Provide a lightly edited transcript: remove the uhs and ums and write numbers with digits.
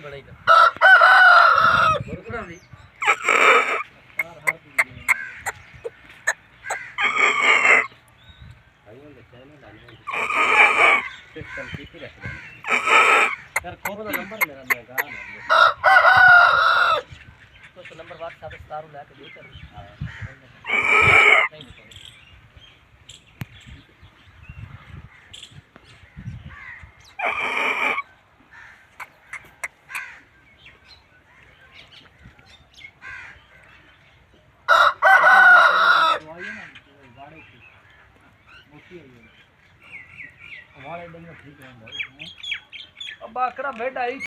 बड़ा ही बड़ा नहीं हर हर भाइयों ने चैनल डालने सिस्टम कितनी रख यार खोरो का नंबर मेरा मैं गा तो नंबर WhatsApp पे तारू लेके दे चल नहीं बताओ अब बाकरा बेड आई